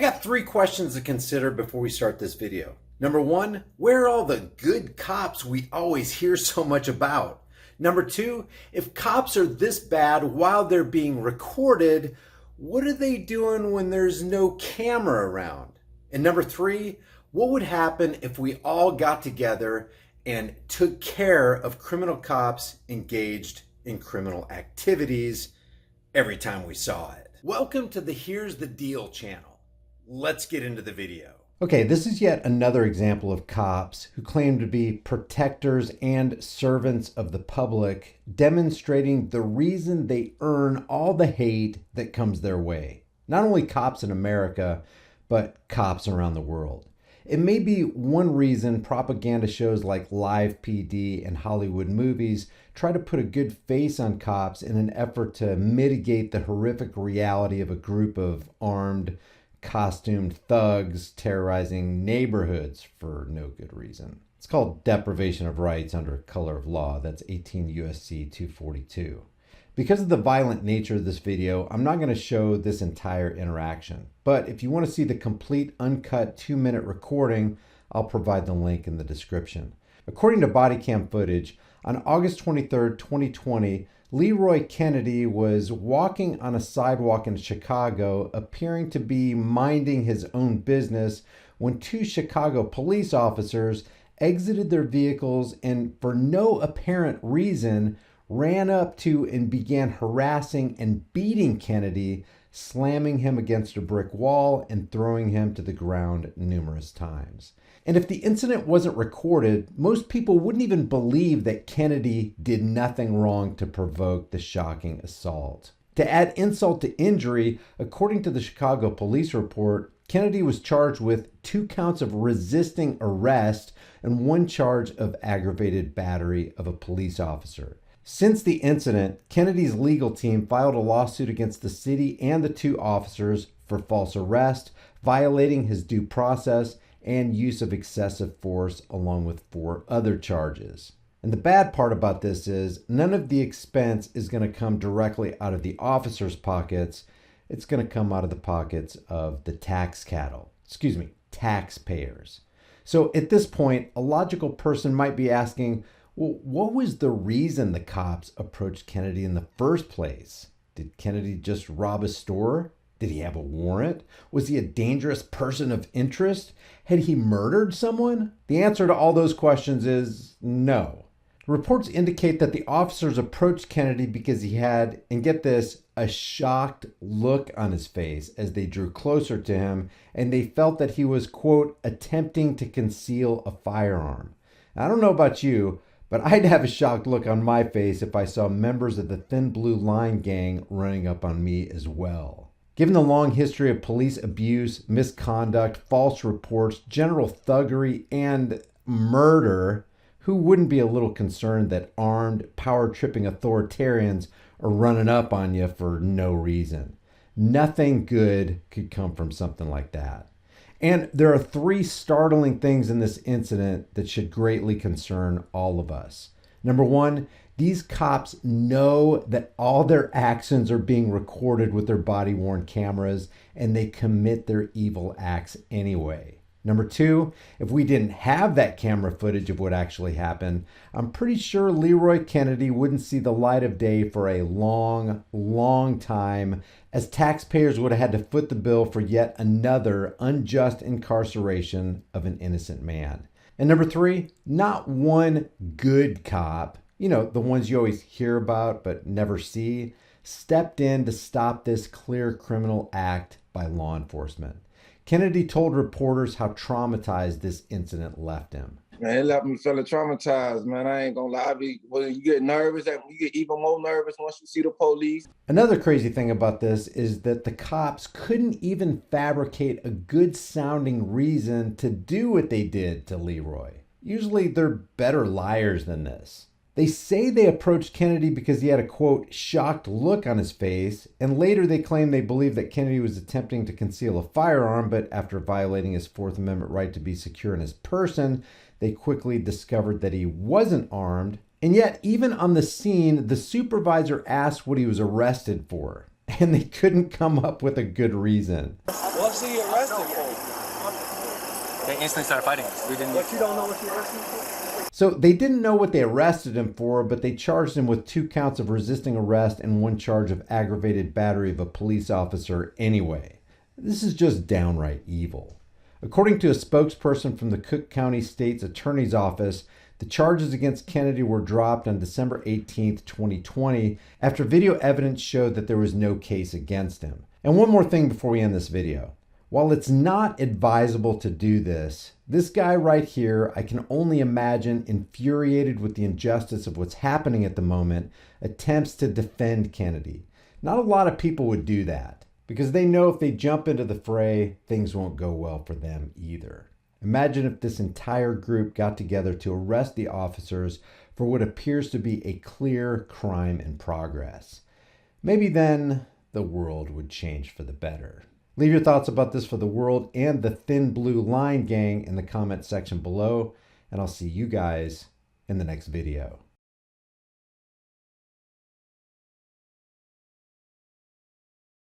got 3 questions to consider before we start this video. Number 1, where are all the good cops we always hear so much about? Number 2, if cops are this bad while they're being recorded, what are they doing when there's no camera around? And number 3, what would happen if we all got together and took care of criminal cops engaged in criminal activities every time we saw it? Welcome to the Here's the Deal channel. Let's get into the video. Okay, this is yet another example of cops who claim to be protectors and servants of the public, demonstrating the reason they earn all the hate that comes their way. Not only cops in America, but cops around the world. It may be one reason propaganda shows like Live PD and Hollywood movies try to put a good face on cops in an effort to mitigate the horrific reality of a group of armed, costumed thugs terrorizing neighborhoods for no good reason. It's called deprivation of rights under color of law. That's 18 U.S.C. 242. Because of the violent nature of this video, I'm not going to show this entire interaction. But if you want to see the complete uncut 2-minute recording, I'll provide the link in the description. According to body cam footage, on August 23rd, 2020, Leroy Kennedy was walking on a sidewalk in Chicago, appearing to be minding his own business, when 2 Chicago police officers exited their vehicles and, for no apparent reason, ran up to and began harassing and beating Kennedy, slamming him against a brick wall and throwing him to the ground numerous times. And if the incident wasn't recorded, most people wouldn't even believe that Kennedy did nothing wrong to provoke the shocking assault. To add insult to injury, according to the Chicago police report, Kennedy was charged with 2 counts of resisting arrest and 1 charge of aggravated battery of a police officer. Since the incident, Kennedy's legal team filed a lawsuit against the city and the 2 officers for false arrest, violating his due process, and use of excessive force, along with 4 other charges. And the bad part about this is none of the expense is going to come directly out of the officers' pockets. It's going to come out of the pockets of the taxpayers. So at this point, a logical person might be asking, well, what was the reason the cops approached Kennedy in the first place? Did Kennedy just rob a store? Did he have a warrant? Was he a dangerous person of interest? Had he murdered someone? The answer to all those questions is no. Reports indicate that the officers approached Kennedy because he had, and get this, a shocked look on his face as they drew closer to him, and they felt that he was, quote, attempting to conceal a firearm. I don't know about you, but I'd have a shocked look on my face if I saw members of the Thin Blue Line gang running up on me as well. Given the long history of police abuse, misconduct, false reports, general thuggery, and murder, who wouldn't be a little concerned that armed, power-tripping authoritarians are running up on you for no reason? Nothing good could come from something like that. And there are 3 startling things in this incident that should greatly concern all of us. Number 1, these cops know that all their actions are being recorded with their body-worn cameras, and they commit their evil acts anyway. Number 2, if we didn't have that camera footage of what actually happened, I'm pretty sure Leroy Kennedy wouldn't see the light of day for a long, long time, as taxpayers would have had to foot the bill for yet another unjust incarceration of an innocent man. And number 3, not one good cop, the ones you always hear about but never see, stepped in to stop this clear criminal act by law enforcement. Kennedy told reporters how traumatized this incident left him. Man, it left me feeling traumatized, man. I ain't gonna lie. You get nervous, you get even more nervous once you see the police. Another crazy thing about this is that the cops couldn't even fabricate a good sounding reason to do what they did to Leroy. Usually they're better liars than this. They say they approached Kennedy because he had a, quote, shocked look on his face, and later they claim they believe that Kennedy was attempting to conceal a firearm, but after violating his Fourth Amendment right to be secure in his person, they quickly discovered that he wasn't armed. And yet, even on the scene, the supervisor asked what he was arrested for, and they couldn't come up with a good reason. What's he arrested arrested for? They instantly started fighting us. We didn't. But you don't know what you're arresting for? So they didn't know what they arrested him for, but they charged him with 2 counts of resisting arrest and 1 charge of aggravated battery of a police officer anyway. This is just downright evil. According to a spokesperson from the Cook County State's Attorney's Office, the charges against Kennedy were dropped on December 18, 2020, after video evidence showed that there was no case against him. And one more thing before we end this video. While it's not advisable to do this, this guy right here, I can only imagine, infuriated with the injustice of what's happening at the moment, attempts to defend Kennedy. Not a lot of people would do that, because they know if they jump into the fray, things won't go well for them either. Imagine if this entire group got together to arrest the officers for what appears to be a clear crime in progress. Maybe then the world would change for the better. Leave your thoughts about this for the world and the Thin Blue Line gang in the comment section below, and I'll see you guys in the next video.